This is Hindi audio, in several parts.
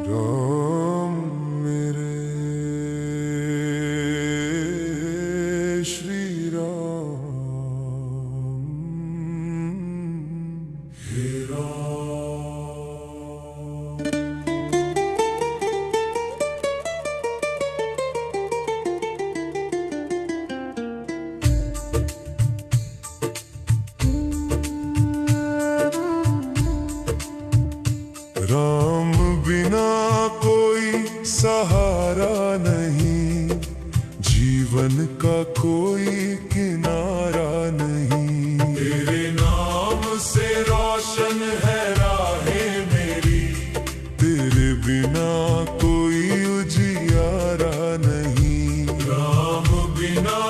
राम मेरे श्री राम, हे राम बिना कोई सहारा नहीं, जीवन का कोई किनारा नहीं। तेरे नाम से रोशन है राहें मेरी, तेरे बिना कोई उजियारा नहीं। राम बिना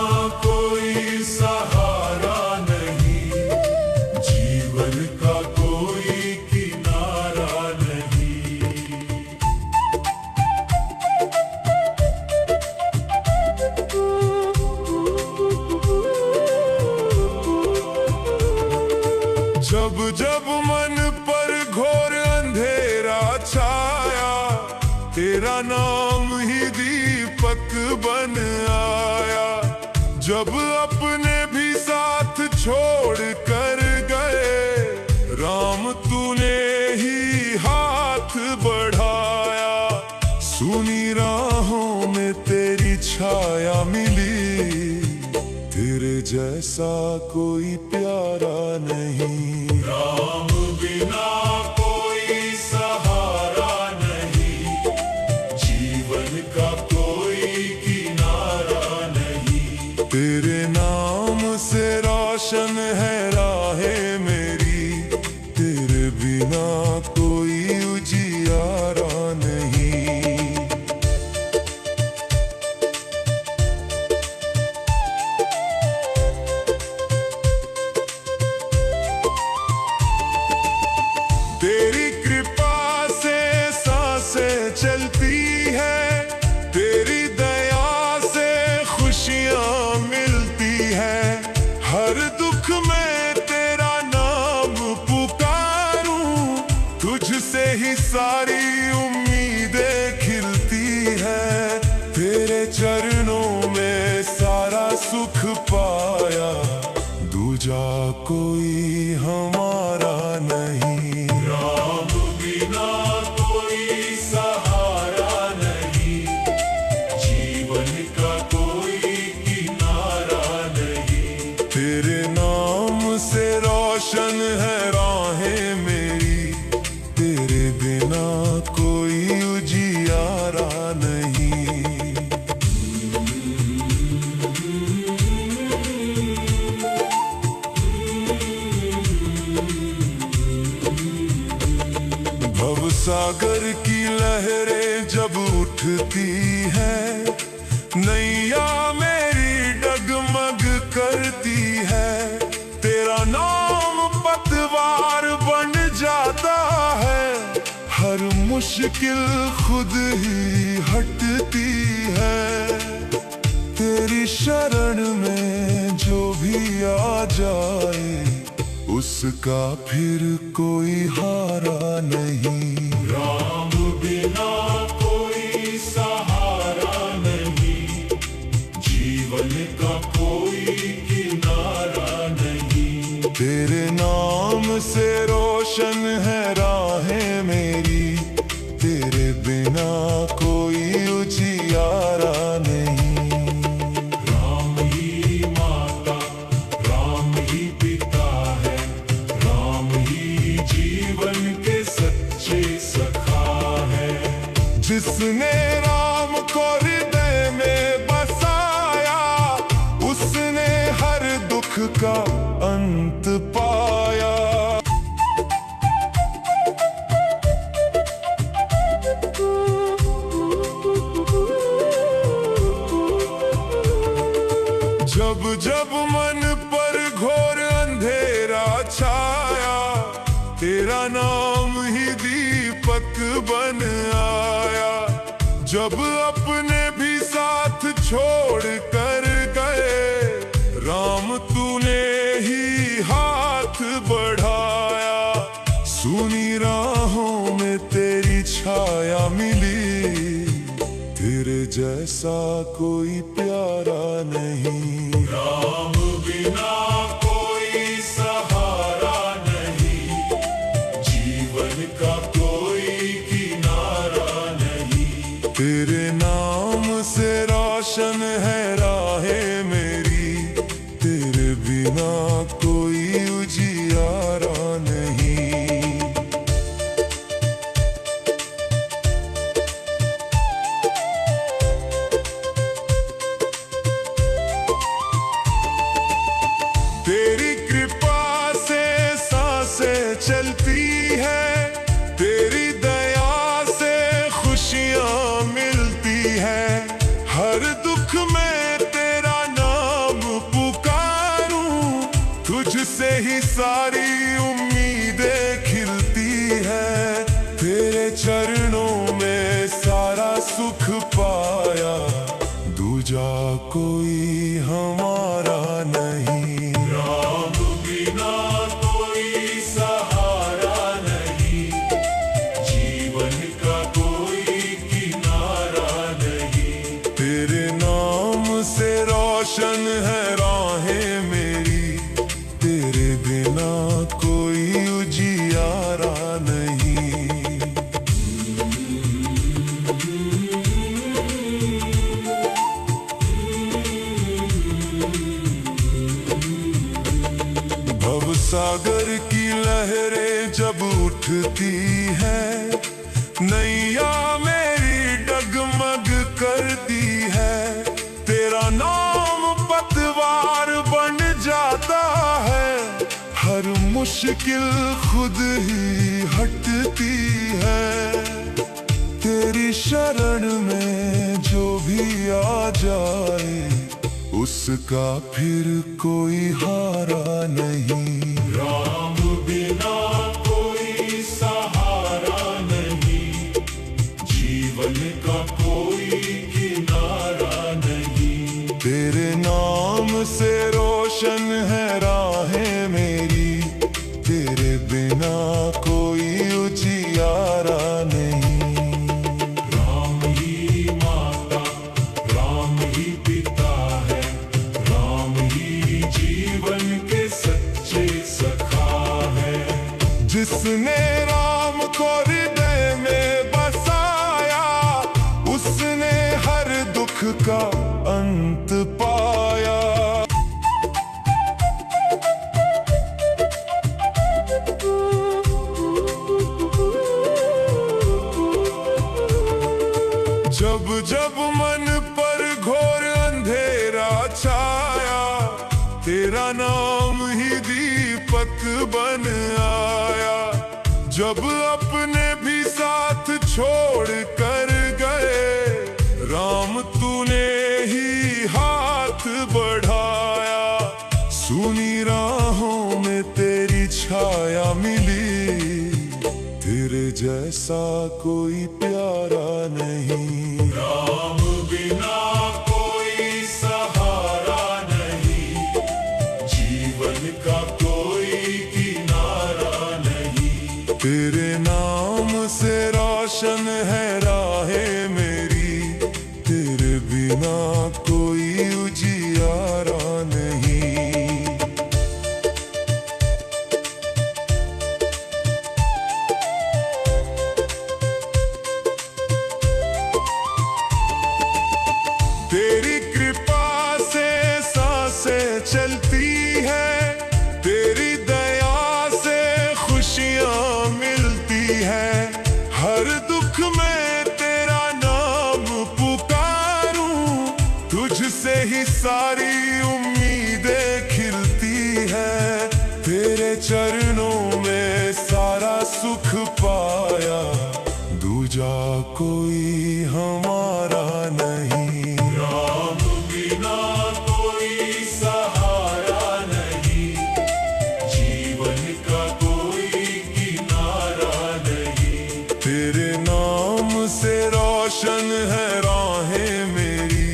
कोई सहारा नहीं, जीवन का कोई किनारा नहीं। जब जब मन पर घोर अंधेरा छाया, तेरा नाम ही दीपक बन आया। जब अपने भी साथ छोड़ कर गए, राम तूने ही हाथ बढ़ाया। सुनी राहों में तेरी छाया मिली, तेरे जैसा कोई प्यारा नहीं। राम बिना कोई सहारा नहीं, जीवन का कोई किनारा नहीं। तेरे नाम से रोशन है राहें मेरी, तेरे बिना कोई उजियारा नहीं। तेरी कृपा से सांसें चलती है, तेरी दया से खुशियां मिलती है। हर दुख में तेरा नाम पुकारूं, तुझसे ही सारी उम्मीदें खिलती है। तेरे चरणों में सारा सुख पाया, दूजा कोई हमारा नहीं। राम बिना कोई सहारा नहीं, जीवन का कोई किनारा नहीं। तेरे नाम से रोशन है राहें मेरी, तेरे बिना कोई उजियारा नहीं। भवसागर की लहरें जब उठती है, नैया मेरी डगमग करती है। तेरा नाम पतवार बन जाता है, हर मुश्किल खुद ही हटती है। तेरी शरण में जो भी आ जाए, उसका फिर कोई हारा नहीं। राम बिना कोई सहारा नहीं, जीवन का कोई किनारा नहीं। तेरे नाम से रोशन है राहें मेरी, तेरे बिना कोई उजियारा नहीं। जिसने राम को हृदय में बसाया, उसने हर दुख का अंत पाया। जब जब मन पर घोर अंधेरा छाया, तेरा नाम ही दीपक बन आया। जब अपने भी साथ छोड़ कर गए, राम तूने ही हाथ बढ़ाया। सुनी राम राहों में तेरी छाया मिली, तेरे जैसा कोई प्यारा नहीं। राम बिना कोई सहारा नहीं, जीवन का कोई किनारा नहीं। तेरे नाम से रोशन है राहें मेरी, तेरे बिना कोई उजियारा नहीं। तेरी कृपा से सांसें चलती है, तेरी दया से खुशियाँ मिलती है। हर दुख में तेरा नाम पुकारूं, तुझसे ही सारी उम्मीदें खिलती है। तेरे चरणों में सारा सुख पाया, दूजा कोई हमारा नहीं। राम बिना कोई सहारा नहीं, जीवन का कोई किनारा नहीं। तेरे नाम से रोशन है राहें मेरी, तेरे बिना कोई उजियारा नहीं। सागर की लहरें जब उठती है, नैया मेरी डगमग करती है। तेरा नाम पतवार बन जाता है, हर मुश्किल खुद ही हटती है। तेरी शरण में जो भी आ जाए, उसका फिर कोई हारा नहीं। राम बिना कोई सहारा नहीं, जीवन का कोई किनारा नहीं। तेरे नाम से रोशन है राहें मेरी, तेरे बिना कोई उजियारा नहीं। राम ही माता, राम ही पिता है, राम ही जीवन के सच्चे सखा है। जिसने राम को हृदय में बसाया, उसने हर दुख का अंत पाया। जब जब मन पर घोर अंधेरा छाया, तेरा नाम ही दीपक बन आया। जब अपने भी साथ छोड़ कर गए, राम तूने ही हाथ बढ़ाया। सुनी राहों में तेरी छाया मिली, तेरे जैसा कोई प्यारा नहीं। राम बिना कोई सहारा नहीं, जीवन का कोई किनारा नहीं। तेरे नाम से रोशन है राहें मेरी, तेरे बिना कोई उजियारा नहीं। तेरी कृपा से सांसें चलती है, तेरी दया से खुशियाँ मिलती है। हर दुख में तेरा नाम पुकारूं, तुझसे ही सारी उम्मीदें खिलती है। तेरे चरणों में सारा सुख पाया, दूजा कोई हमारा नहीं। राम बिना कोई सहारा नहीं, जीवन का कोई किनारा नहीं। तेरे नाम से रोशन है राहें मेरी,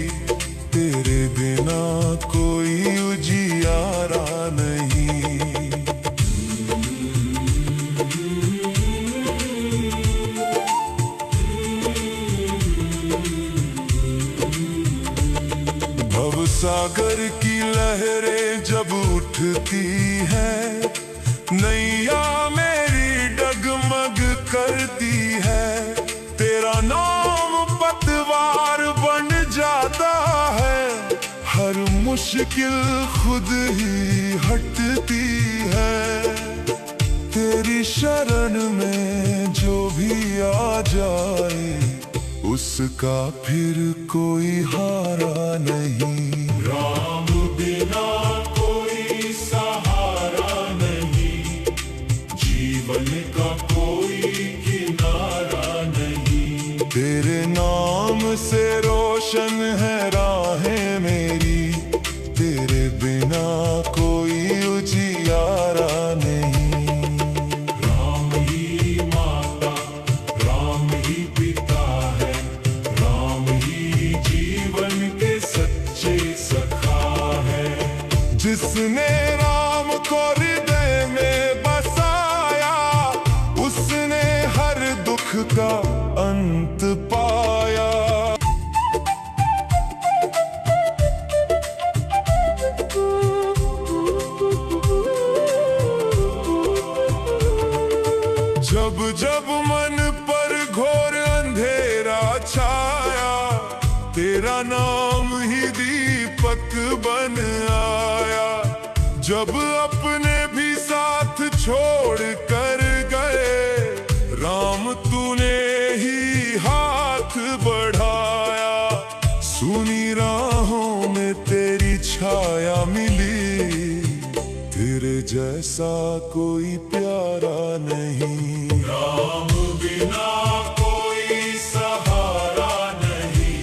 तेरे बिना कोई उजियारा नहीं। सागर की लहरें जब उठती है, नैया मेरी डगमग करती है। तेरा नाम पतवार बन जाता है, हर मुश्किल खुद ही हटती है। तेरी शरण में जो भी आ जाए, उसका फिर कोई हारा नहीं। राम बिना कोई सहारा नहीं, जीवन का कोई किनारा नहीं। तेरे नाम से रोशन है राहें मेरी, तेरे बिना कोई उजियारा नहीं। राम ही माता, राम ही पिता है, राम ही जीवन के सच्चे सखा है। जिसने राम को हृदय में बसाया, उसने हर दुख का अंत पाया। जब जब मन पर घोर अंधेरा छाया, तेरा नाम ही दीपक बन आया। जब अपने भी साथ छोड़ कर गए, राम तूने ही हाथ बढ़ाया। सुनी राहों में तेरी छाया मिली, तेरे जैसा कोई प्यारा नहीं। राम बिना कोई सहारा नहीं,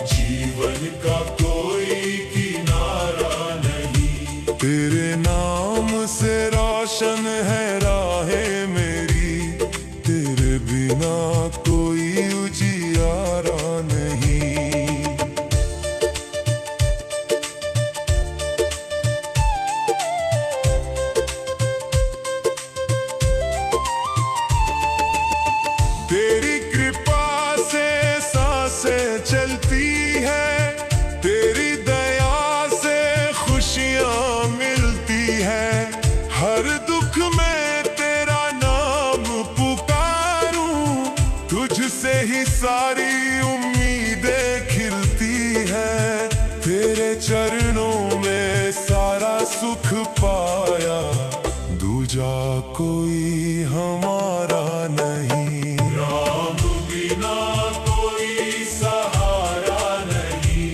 जीवन का कोई किनारा नहीं। तेरे नाम से रोशन है राहें मेरी, तेरे बिना कोई उजियारा नहीं। तेरी कृपा से सांसें चलती है, तेरी दया से खुशियां मिलती है। हर दुख में तेरा नाम पुकारूं, तुझसे ही सारी उम्मीदें खिलती है। तेरे चरणों में सारा सुख पाया, दूजा कोई हमारा नहीं। राम बिना कोई सहारा नहीं,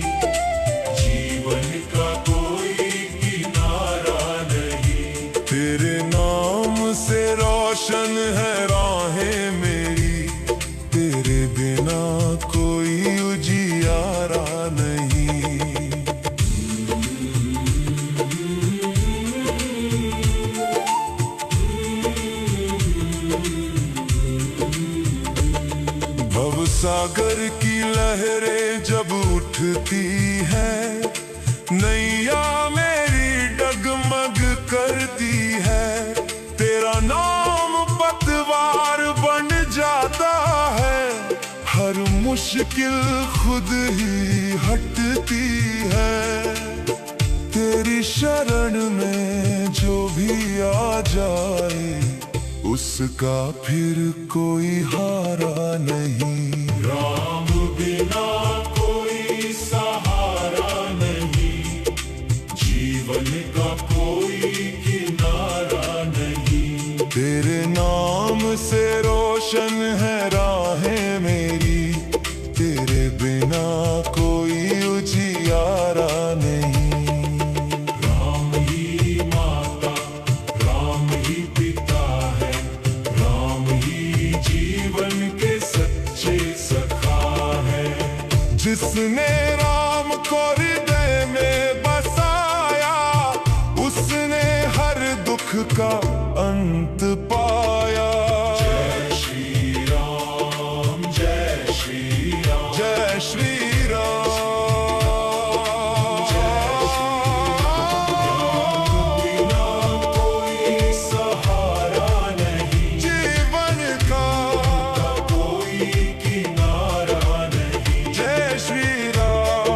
जीवन का कोई किनारा नहीं। तेरे नाम से रोशन है राहें मेरी, तेरे बिना कोई उजियारा नहीं। सागर की लहरें जब उठती है, नैया मेरी डगमग करती है। तेरा नाम पतवार बन जाता है, हर मुश्किल खुद ही हटती है। तेरी शरण में जो भी आ जाए, उसका फिर कोई हारा नहीं। राम बिना कोई सहारा नहीं, जीवन का कोई किनारा नहीं। तेरे नाम से रोशन है राहें मेरी, तेरे बिना कोई उजियारा नहीं। राम ही माता, राम ही पिता है, राम ही जीवन के सच्चे सखा है। जिसने राम को हृदय में बसाया, उसने हर दुख का अंत पाया। जय श्री राम, जय श्री राम, जय श्री राम। बिना कोई सहारा नहीं, जीवन का कोई किनारा नहीं। जय श्री राम।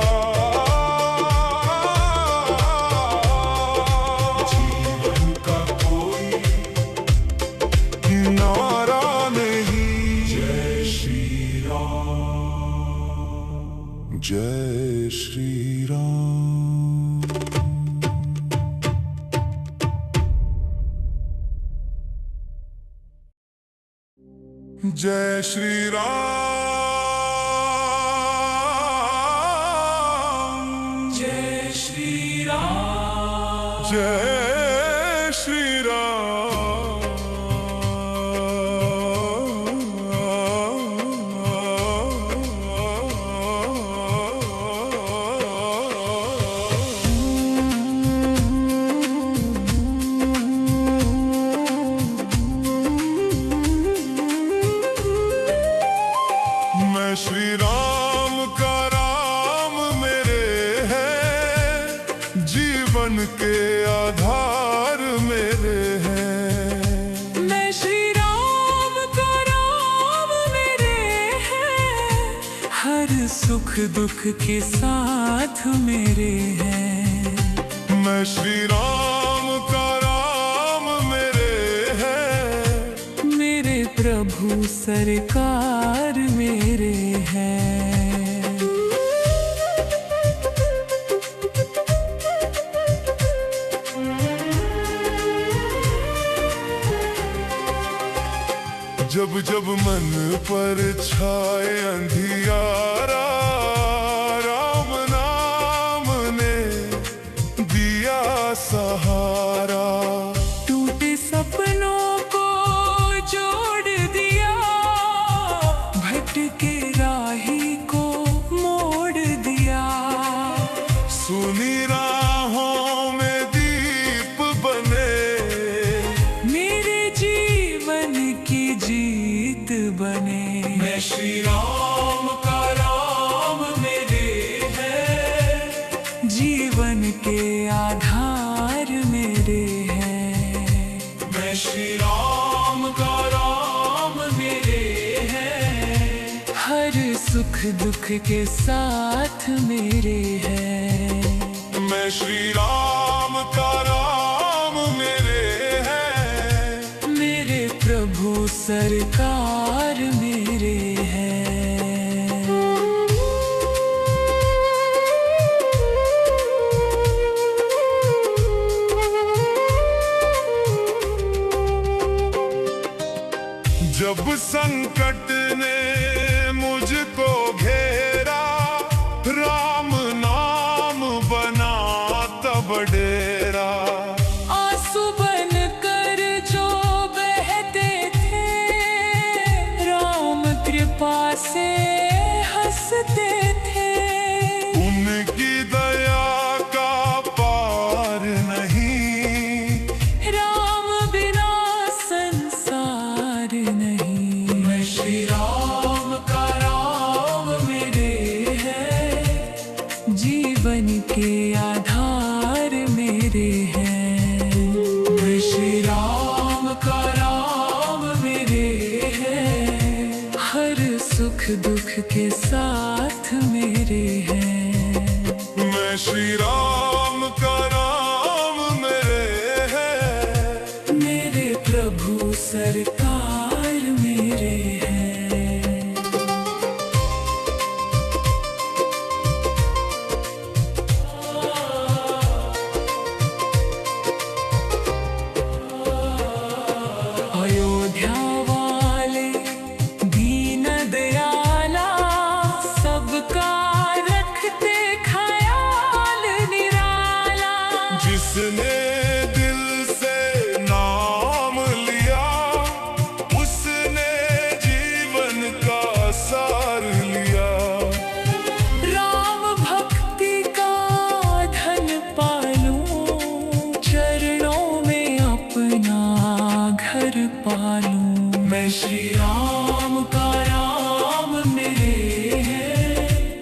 जय श्री राम। जय श्री राम। जय श्री राम। जय श्री मैं श्री राम का राम मेरे हैं, जीवन के आधार मेरे हैं। मैं श्री राम का राम मेरे हैं, हर सुख दुख के साथ मेरे हैं। मैं श्री राम का राम मेरे हैं, मेरे प्रभु सरकार मेरे हैं। जब जब मन पर छाए अंधियारा, राम नाम ने दिया सहारा। टूटे सपनों को जोड़ दिया, भटके राही को मोड़ दिया। सुनी राहों में दीप बने, मेरे जीवन की जीत बने। मैं श्री राम का राम मेरे हैं, जीवन के आधार मेरे हैं। मैं श्री राम का राम मेरे हैं, हर सुख दुख के साथ मेरे हैं। मैं श्री राम का राम मेरे हैं, मेरे प्रभु सरकार मेरे हैं। जब संकट ने मुझको घेरा, राम नाम बना तब डेरा। आंसू बन कर जो बहते थे, राम कृपा से हंसते थे। उनकी दया का पार नहीं, राम बिना संसार नहीं। मैं श्री राम का राम मेरे हैं, जीवन के आधार मेरे हैं। मैं श्री राम का राम मेरे हैं, हर सुख दुख के साथ मेरे हैं। मैं श्री राम का राम मेरे हैं, मेरे प्रभु सरकार मेरे हैं। अयोध्या वाले दीन दयाला, सबका रखते ख्याल निराला। जिसने दिल से नाम लिया, उसने जीवन का सार लिया। राम भक्ति का धन पालूं, चरणों में अपना घर पालूं। मैं श्री राम का राम मेरे हैं,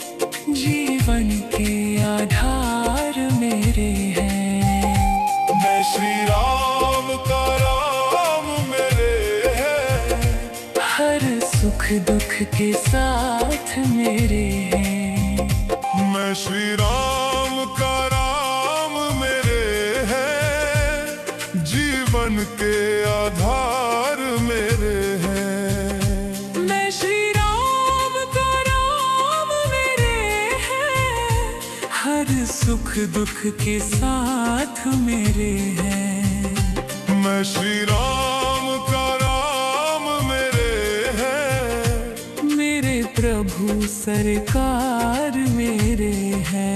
जीवन के आधार मेरे हैं। मैं श्री राम का राम मेरे हैं, हर सुख दुख के साथ मेरे हैं। मैं श्री राम का राम मेरे हैं, जीवन के आधार मेरे हैं। मैं श्री राम का राम मेरे हैं, दुख के साथ मेरे हैं। मैं श्री राम का राम मेरे हैं। मेरे प्रभु सरकार मेरे हैं।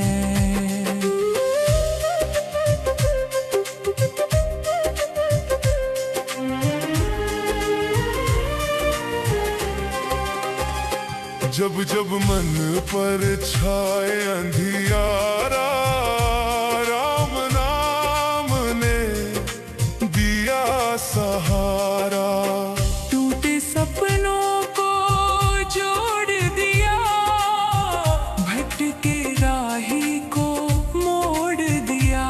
जब जब मन पर छाए अंधियारा, राम नाम ने दिया सहारा। टूटे सपनों को जोड़ दिया, भटके राही को मोड़ दिया।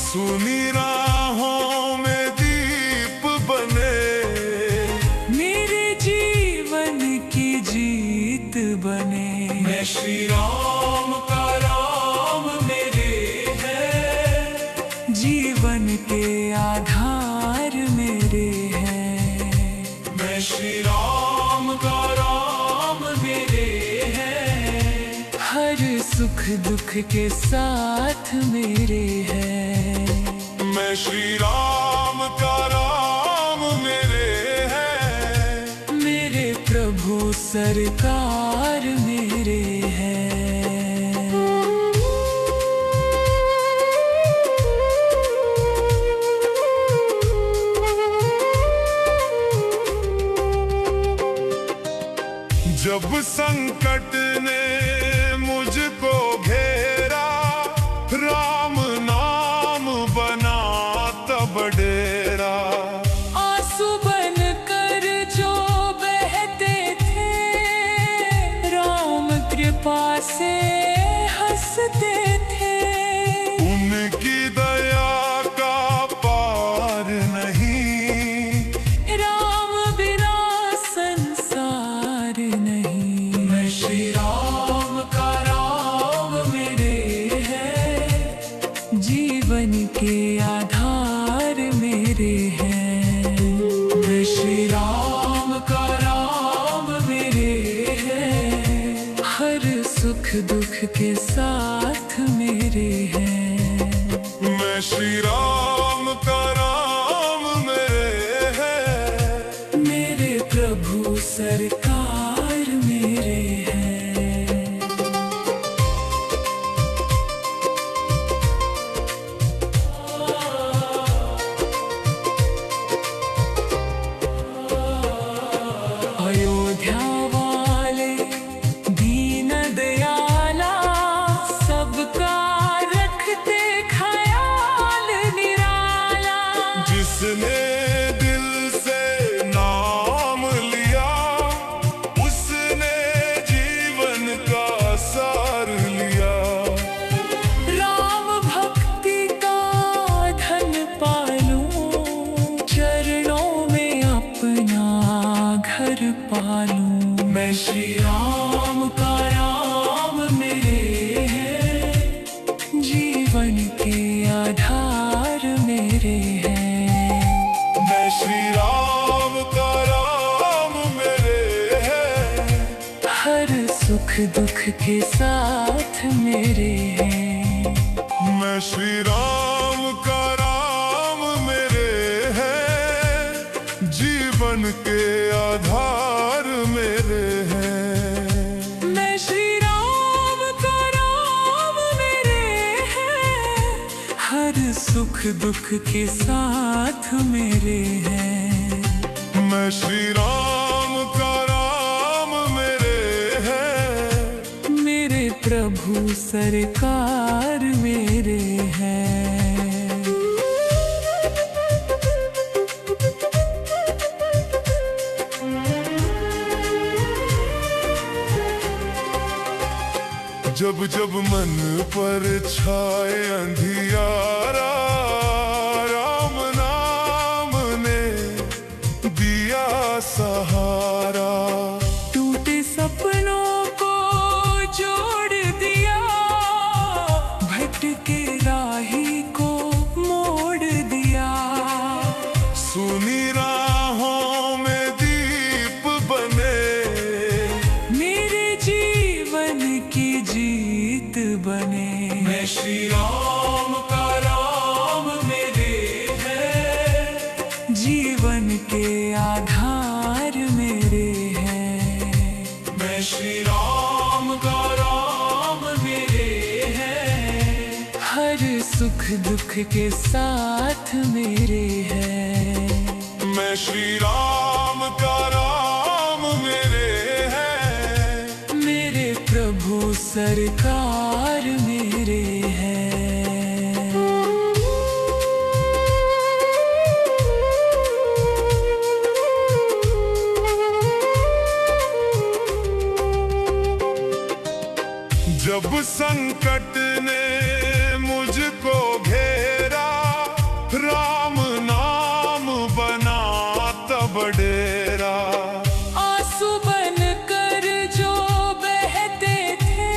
सुनी राहों में दीप बने, मेरे जीवन की जीत बने। मैं श्री राम का राम मेरे हैं। जीवन के आधार मेरे हैं। मैं श्री राम का राम मेरे हैं। हर सुख दुख के साथ मेरे हैं। मैं श्री राम का राम मेरे हैं। मेरे प्रभु सरकार मेरे हैं। जब संकट ने मुझको घेरा, राम नाम बना तब डेरा। आंसू बन कर जो बहते थे, राम कृपा से हंसते थे। उनकी दया का पार नहीं, राम बिना संसार नहीं। मैं श्री राम का राम मेरे हैं। जीवन के आधार मेरे हैं। मैं श्री राम का राम मेरे हैं। हर सुख दुख के साथ मेरे हैं। मैं श्री राम का राम मेरे हैं। मेरे प्रभु सरकार मेरे हैं। अयोध्या वाले दीन दयाला, सबका रखते ख्याल निराला। जिसने दिल से नाम लिया, उसने जीवन का सार लिया। राम भक्ति का धन पालूं, चरणों में अपना घर पालूं। मैं श्री राम का राम मेरे हैं। जीवन के आधार मेरे हैं। मैं श्री राम का राम मेरे हैं। हर सुख दुख के साथ मेरे हैं। मैं श्री राम का राम मेरे हैं। जीवन के आधार मेरे हैं। मैं श्री राम का राम मेरे हैं। हर सुख दुख के साथ मेरे हैं। मैं श्री राम का राम मेरे हैं। मेरे प्रभु सरकार मेरे हैं। जब जब मन पर छाए अंधियारा, राम नाम ने दिया सहारा। टूटे सपनों को जोड़ दिया, भटके राही को मोड़ दिया। सुनी राहों में दीप बने, मेरे जीवन की जीत बने। मैं श्री राम का राम मेरे हैं, जीवन के आधार मेरे हैं। मैं श्री राम का राम मेरे हैं, हर सुख दुख के साथ मेरे हैं। मैं श्री राम का राम मेरे हैं, मेरे प्रभु सरकार मेरे हैं। जब संकट ने मुझको घेरा, राम नाम बना तब डेरा। आंसू बन कर जो बहते थे,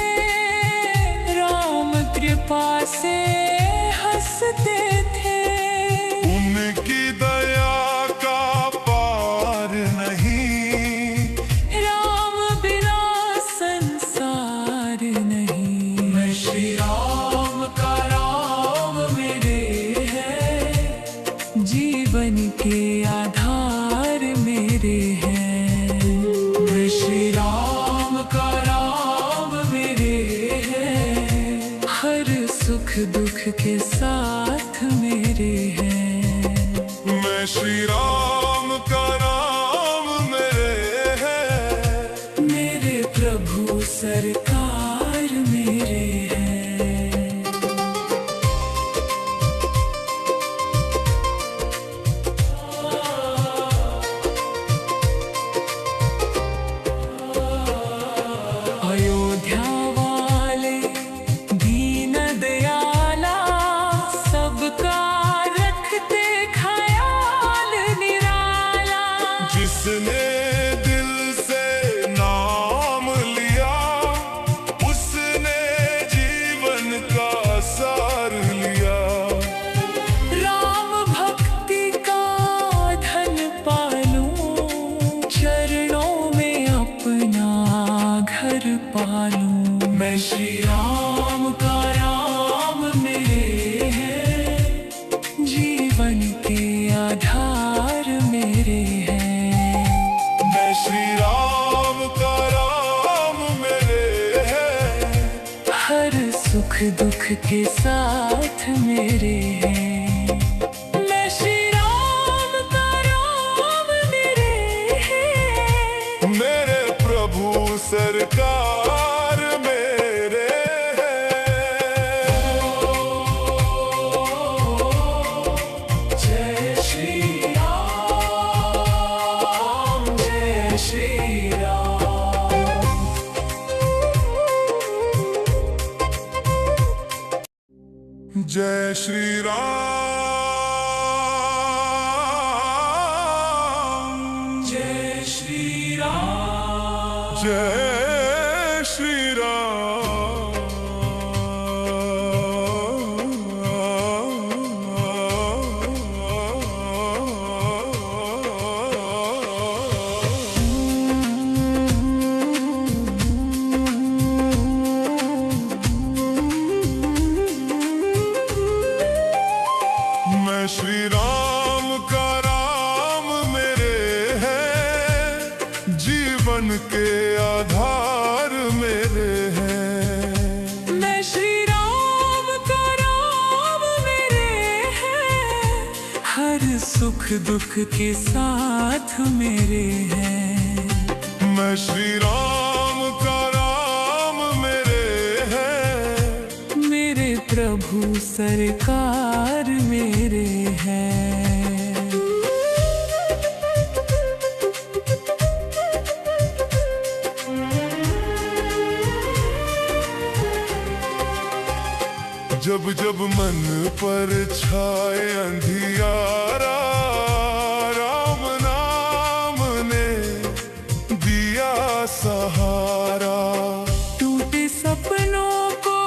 राम कृपा से हंसते थे। उनकी दया का पार नहीं, राम बिना संसार नहीं। मैं श्री राम का राम मेरे हैं, जीवन के आधार मेरे हैं। मैं श्री राम का राम मेरे हैं, हर सुख दुख के साथ मेरे हैं। मैं श्री राम का राम मेरे हैं, मेरे प्रभु सरकार मेरे हैं। अयोध्या वाले दीन दयाला, सबका रखते ख्याल निराला। जिसने दिल से नाम लिया, उसने जीवन का सार लिया। राम भक्ति का धन पालूं, चरणों में अपना घर पालूं। मैं श्री राम का राम मेरे हैं, जीवन के आधार मेरे हैं। मैं श्री राम का राम मेरे हैं, हर सुख दुख के साथ मेरे हैं। मैं श्री राम का राम मेरे हैं, मेरे प्रभु सरकार मेरे हैं। जय श्री राम, जय श्री राम। जय श्री राम, जय श्री राम, जय श्री राम। मैं श्री राम का राम मेरे हैं, जीवन के आधार मेरे हैं। मैं श्री राम का राम मेरे हैं, हर सुख दुख के साथ मेरे हैं। मैं श्री राम का राम मेरे हैं, मेरे प्रभु सरकार मेरे हैं। जब जब मन पर छाए अंधियारा, राम नाम ने दिया सहारा। टूटे सपनों को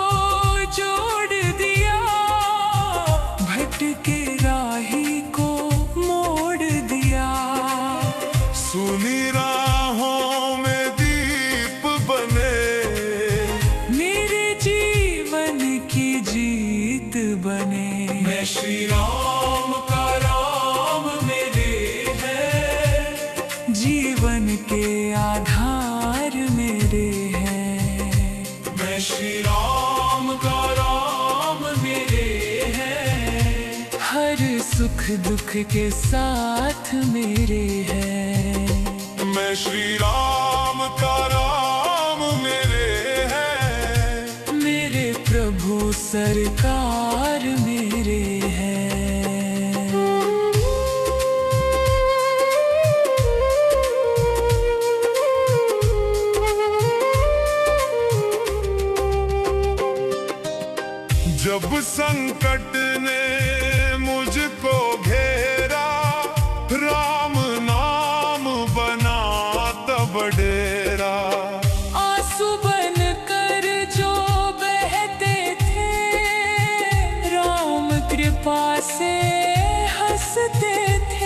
जोड़ दिया, भटके राही को मोड़ दिया। सुनी राहों में दीप बने, मेरे जीवन की जी बन के आधार मेरे हैं। मैं श्री राम का राम मेरे हैं। हर सुख दुख के साथ मेरे हैं। मैं श्री राम का राम मेरे हैं। मेरे प्रभु सरकार मेरे हैं। जब संकट ने मुझको घेरा, राम नाम बना तब डेरा। आंसू बन कर जो बहते थे, राम कृपा से हंसते थे।